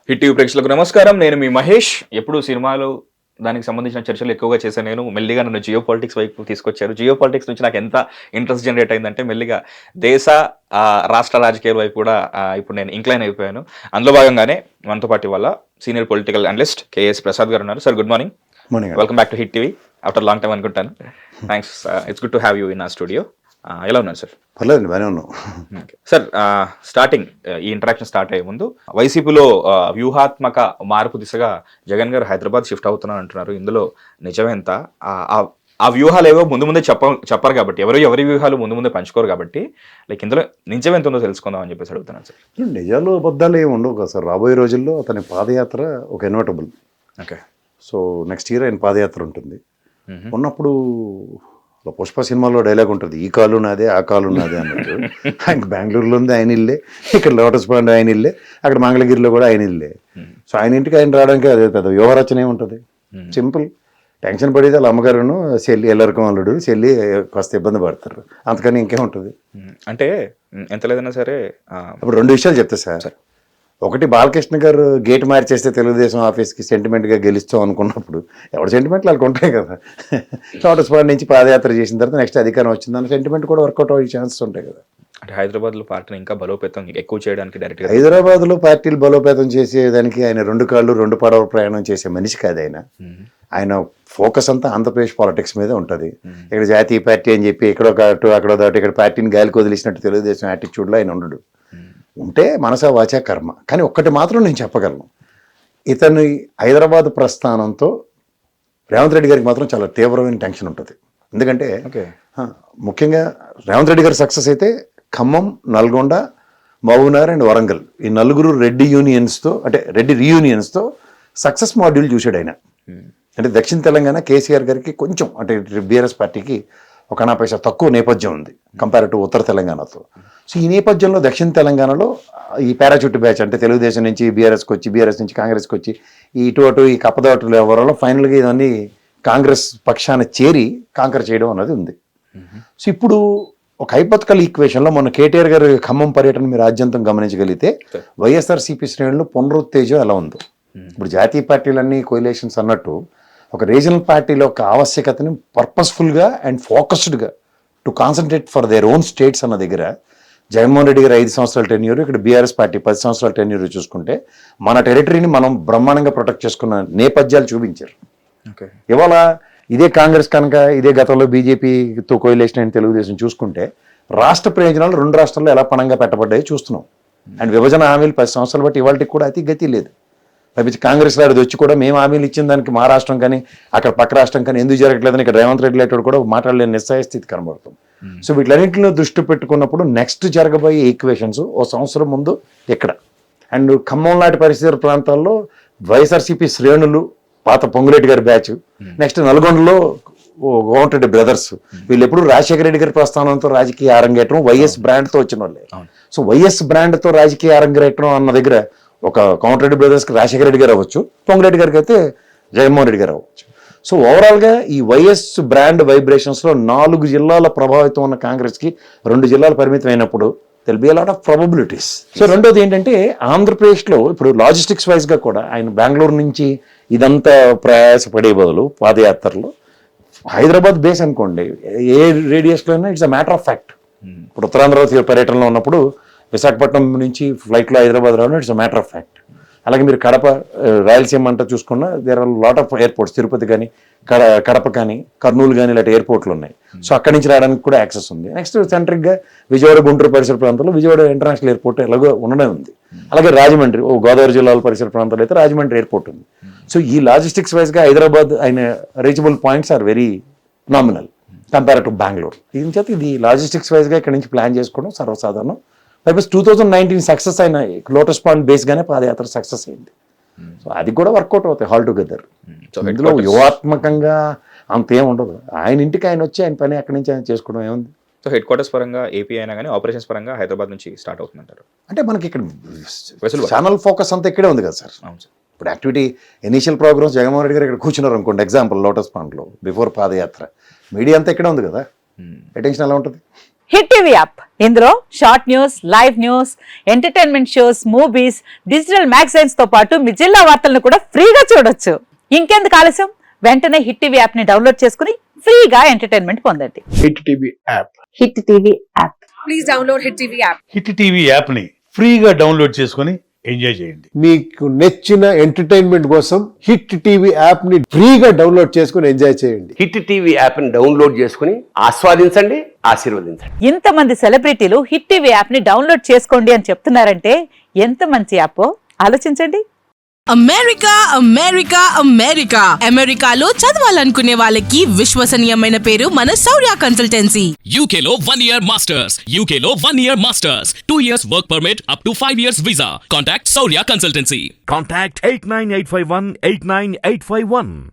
Hit TV ప్రేక్షకులకు నమస్కారం. నేను మీ మహేష్. ఎప్పుడు సినిమాలు దానికి సంబంధించిన చర్చలు ఎక్కువగా చేశాను. నేను మెల్లిగా నన్ను జియో పాలిటిక్స్ వైపు తీసుకొచ్చారు. జియో పాలిటిక్స్ నుంచి నాకు ఎంత ఇంట్రెస్ట్ జనరేట్ అయిందంటే మెల్లిగా దేశ రాష్ట్ర రాజకీయాల వైపు కూడా ఇప్పుడు నేను ఇంక్లైన్ అయిపోయాను. అందులో భాగంగానే మనతో పాటు ఇవాళ senior political analyst KS Prasad garu ఉన్నారు. Sir good morning. Welcome back to hit TV after long time అనుకుంటాను. Thanks. It's good to have you in a studio. ఎలా ఉన్నారు సార్? పర్లేదు, బాగానే ఉన్నాం సార్. స్టార్టింగ్ ఈ ఇంటరాక్షన్ స్టార్ట్ అయ్యే ముందు వైసీపీలో వ్యూహాత్మక మార్పు దిశగా జగన్ గారు హైదరాబాద్ షిఫ్ట్ అవుతున్నారు అంటున్నారు. ఇందులో నిజమేంత? ఆ వ్యూహాలు ఏవో ముందు ముందే చెప్పరు కాబట్టి, ఎవరి వ్యూహాలు ముందే పంచుకోరు కాబట్టి, లైక్ ఇందులో నిజమేంత ఉందో తెలుసుకుందాం అని చెప్పేసి అడుగుతున్నాను సార్. నిజాలు అబద్ధాలు ఏమి ఉండవు కదా సార్. రాబోయే రోజుల్లో అతని పాదయాత్ర ఒక invertible. Okay. So next year ఆయన పాదయాత్ర ఉంటుంది. ఉన్నప్పుడు పుష్ప సినిమాలో డైలాగ్ ఉంటుంది, ఈ కాలు నాదే ఆ కాలు నాదే అన్నట్టు. ఆయనకి బెంగళూరులో ఉంది ఆయన ఇల్లే, ఇక్కడ లోటస్ పాండ్ ఆయన ఇల్లే, అక్కడ మంగళగిరిలో కూడా ఆయన ఇల్లే. సో ఆయన ఇంటికి ఆయన రావడానికి అదే పెద్ద వ్యూహరచన ఏముంటుంది, సింపుల్. టెన్షన్ పడేది వాళ్ళ అమ్మగారును చెల్లి ఎల్లరికం అల్లుడు చెల్లి కాస్త ఇబ్బంది పడతారు, అంతకని ఇంకేముంటుంది. అంటే ఎంత లేదన్నా సరే అప్పుడు రెండు విషయాలు చెప్తా సార్. ఒకటి, బాలకృష్ణ గారు గేట్ మార్చేస్తే తెలుగుదేశం ఆఫీస్కి సెంటిమెంట్గా గెలుస్తాం అనుకున్నప్పుడు ఎవరి సెంటిమెంట్లు వాళ్ళకి ఉంటాయి కదా. లోటస్ పాండ్ నుంచి పాదయాత్ర చేసిన తర్వాత నెక్స్ట్ అధికారం వచ్చిందని సెంటిమెంట్ కూడా వర్కౌట్ అయ్యే ఛాన్సెస్ ఉంటాయి కదా. అంటే హైదరాబాద్లో పార్టీని ఇంకా బలోపేతం ఎక్కువ చేయడానికి డైరెక్ట్గా హైదరాబాద్లో పార్టీలు బలోపేతం చేసేదానికి ఆయన రెండు కాళ్ళు రెండు పడవ ప్రయాణం చేసే మనిషి కాదు ఆయన. ఆయన ఫోకస్ అంతా ఆంధ్రప్రదేశ్ పాలిటిక్స్ మీద ఉంటుంది. ఇక్కడ జాతీయ పార్టీ అని చెప్పి ఎక్కడో అక్కడో దాటి ఇక్కడ పార్టీని గాలికి వదిలేసినట్టు తెలుగుదేశం యాటిట్యూడ్లో ఆయన ఉండడు. ఉంటే మనసా వాచా కర్మ. కానీ ఒక్కటి మాత్రం నేను చెప్పగలను, ఇతని హైదరాబాద్ ప్రస్థానంతో రేవంత్ రెడ్డి గారికి మాత్రం చాలా తీవ్రమైన టెన్షన్ ఉంటుంది. ఎందుకంటే ముఖ్యంగా రేవంత్ రెడ్డి గారి సక్సెస్ అయితే ఖమ్మం, నల్గొండ, మహబూబ్నగర్ అండ్ వరంగల్, ఈ నలుగురు రెడ్డి యూనియన్స్తో, అంటే రెడ్డి రీయూనియన్స్తో సక్సెస్ మాడ్యూల్ చూశాడు ఆయన. అంటే దక్షిణ తెలంగాణ కేసీఆర్ గారికి కొంచెం, అంటే బీఆర్ఎస్ పార్టీకి ఒక 80 పైసా తక్కువ నేపథ్యం ఉంది కంపేర్ టు ఉత్తర తెలంగాణతో. సో ఈ నేపథ్యంలో దక్షిణ తెలంగాణలో ఈ పారాచూట్ బ్యాచ్, అంటే తెలుగుదేశం నుంచి బీఆర్ఎస్కి వచ్చి, బీఆర్ఎస్ నుంచి కాంగ్రెస్కి వచ్చి, ఈ ఇటు ఈ కప్పదాటులు ఎవరో ఫైనల్గా ఇవన్నీ కాంగ్రెస్ పక్షాన చేరి కాంకర్ చేయడం అన్నది ఉంది. సో ఇప్పుడు ఒక హైపోథికల్ ఈక్వేషన్లో మొన్న కేటీఆర్ గారు ఖమ్మం పర్యటన మీరు రాజ్యాంతం గమనించగలిగితే వైఎస్ఆర్సీపీ శ్రేణులు పునరుత్తేజం ఎలా ఉందో. ఇప్పుడు జాతీయ పార్టీలన్నీ కోయిలేషన్స్ అన్నట్టు ఒక రీజనల్ పార్టీలో ఒక ఆవశ్యకతని పర్పస్ఫుల్గా అండ్ ఫోకస్డ్గా to concentrate for their own states అన్న దగ్గర జగన్మోహన్ రెడ్డి గారు 5 సంవత్సరాల టెన్యూర్, ఇక్కడ బీఆర్ఎస్ పార్టీ 10 సంవత్సరాల టెన్యూర్ చూసుకుంటే మన టెరిటరీని మనం బ్రహ్మాండంగా ప్రొటెక్ట్ చేసుకున్న నేపథ్యాలు చూపించారు. ఇవాళ ఇదే కాంగ్రెస్ కనుక ఇదే గతంలో బీజేపీతో కోయిలేషన్ అయిన తెలుగుదేశం చూసుకుంటే రాష్ట్ర ప్రయోజనాలు రెండు రాష్ట్రాల్లో ఎలా పణంగా పెట్టబడ్డాయో చూస్తున్నాం. అండ్ విభజన హామీలు 10 సంవత్సరాలు బట్టి ఇవాళకి కూడా అతి గతి లేదు. పైపించి కాంగ్రెస్ వారిది వచ్చి కూడా మేము హామీలు ఇచ్చిన దానికి మా రాష్ట్రం కానీ అక్కడ పక్క రాష్ట్రం కానీ ఎందుకు జరగట్లేదని ఇక్కడ రేవంత్ రెడ్డి లాంటి కూడా మాట్లాడలేని నిస్సహాయ స్థితి కనబడుతుంది. సో వీటిలన్నింటిలో దృష్టి పెట్టుకున్నప్పుడు నెక్స్ట్ జరగబోయే ఈక్వేషన్స్ ఓ సంవత్సరం ముందు ఇక్కడ అండ్ ఖమ్మం లాంటి పరిస్థితుల ప్రాంతాల్లో వైఎస్ఆర్సీపీ శ్రేణులు, పాత పొంగులేటి గారి బ్యాచ్, నెక్స్ట్ నల్గొండలో కోమటిరెడ్డి బ్రదర్స్, వీళ్ళు ఎప్పుడు రాజశేఖర రెడ్డి గారి ప్రస్థానంతో రాజకీయ అరంగేట్రం వైఎస్ బ్రాండ్తో వచ్చిన వాళ్ళే. సో వైఎస్ బ్రాండ్తో రాజకీయ అరంగేట్రం అన్న దగ్గర ఒక కోమటిరెడ్డి బ్రదర్స్కి రాజశేఖర రెడ్డి గారు అవ్వచ్చు, పొంగులేటి గారికి అయితే జగన్మోహన్ రెడ్డి గారు అవ్వచ్చు. సో ఓవరాల్గా ఈ వైఎస్ బ్రాండ్ వైబ్రేషన్స్లో 4 జిల్లాల ప్రభావితం ఉన్న కాంగ్రెస్కి 2 జిల్లాలు పరిమితం అయినప్పుడు there'll be a lot of probabilities. So రెండోది ఏంటంటే ఆంధ్రప్రదేశ్లో ఇప్పుడు లాజిస్టిక్స్ వైజ్గా కూడా ఆయన బెంగళూరు నుంచి ఇదంతా ప్రయాసపడే బదులు పాదయాత్రలో హైదరాబాద్ బేస్ అనుకోండి, ఏ రేడియస్లో అయినా it's a matter of fact. ఇప్పుడు ఉత్తరాంధ్ర పర్యటనలో ఉన్నప్పుడు విశాఖపట్నం నుంచి ఫ్లైట్లో హైదరాబాద్ రావడం it's a matter of fact. అలాగే మీరు కడప, రాయలసీమ అంతా చూసుకున్నా there are lot of airports, Tirupati కానీ కడప కానీ కర్నూలు కానీ ఇలాంటి ఎయిర్పోర్ట్లు ఉన్నాయి. సో అక్కడి నుంచి రావడానికి కూడా యాక్సెస్ ఉంది. నెక్స్ట్ సెంట్రిక్గా విజయవాడ, గుంటూరు పరిసర ప్రాంతాల్లో విజయవాడ ఇంటర్నేషనల్ ఎయిర్పోర్ట్ ఎలాగో ఉండనే ఉంది. అలాగే రాజమండ్రి, గోదావరి జిల్లాల పరిసర ప్రాంతాల్లో అయితే రాజమండ్రి ఎయిర్పోర్ట్ ఉంది. సో ఈ లాజిస్టిక్స్ వైజ్గా హైదరాబాద్ అయిన reachable points are very nominal compare to Bengaluru. దీని చేత ఇది లాజిస్టిక్స్ వైజ్గా ఇక్కడ నుంచి ప్లాన్ చేసుకోవడం సర్వసాధారణం. పైపస్ 2019 సక్సెస్ అయిన లోటస్ పాండ్ బేస్గానే పాదయాత్ర సక్సెస్ అయింది. సో అది కూడా వర్కౌట్ అవుతాయి హాల్ టుగెదర్. ఇందులో వ్యూహాత్మకంగా అంతేం ఉండదు. ఆయన ఇంటికి ఆయన వచ్చి ఆయన పని అక్కడి నుంచి ఆయన చేసుకోవడం ఏముంది. సో హెడ్ క్వార్టర్స్ పరంగా ఏపీ అయినా కానీ ఆపరేషన్స్ పరంగా హైదరాబాద్ నుంచి స్టార్ట్ అవుతుందంటారు. అంటే మనకి ఇక్కడ ఛానల్ ఫోకస్ అంతా ఇక్కడే ఉంది కదా సార్. ఇప్పుడు activity initial programs Jaganmohan Reddy గారు ఇక్కడ కూర్చున్నారు అనుకోండి, ఎగ్జాంపుల్ లోటస్ పాండ్లో బిఫోర్ పాదయాత్ర, మీడియా అంతా ఇక్కడే ఉంది కదా, అటెన్షన్ ఎలా ఉంటుంది. హిట్ టీవీ యాప్ ఇందులో short news, live news, entertainment shows, movies, digital magazines తో పాటు మీ జిల్లా వార్తలను కూడా ఫ్రీగా చూడొచ్చు. ఇంకెందుకు ఆలస్యం, వెంటనే హిట్ టీవీ యాప్ ని డౌన్లోడ్ చేసుకుని ఫ్రీగా ఎంటర్టైన్మెంట్ పొందండి. Hit TV app. Hit TV app. Please download Hit TV app. Hit TV app ని ఫ్రీగా డౌన్లోడ్ చేసుకొని ఎంజాయ్ చేయండి. మీకు నచ్చిన ఎంటర్టైన్మెంట్ కోసం హిట్ టీవీ యాప్ ని ఫ్రీగా డౌన్లోడ్ చేసుకుని ఎంజాయ్ చేయండి. హిట్ టీవీ యాప్ని డౌన్లోడ్ చేసుకుని ఆస్వాదించండి, ఆశీర్వదించండి. ఇంతమంది సెలబ్రిటీలు హిట్ టీవీ యాప్ ని డౌన్లోడ్ చేసుకోండి అని చెప్తున్నారంటే ఎంత మంచి యాప్ ఆలోచించండి. అమెరికా అమెరికా అమెరికా అమెరికాలో చదవాలనుకునే వాళ్ళకి విశ్వసనీయమైన పేరు మన శౌర్య కన్సల్టెన్సీ. UK లో 1 year masters. UK లో 1 year masters. 2 years work permit up to 5 years visa. Contact Saurya Consultancy. Contact 89851 89851.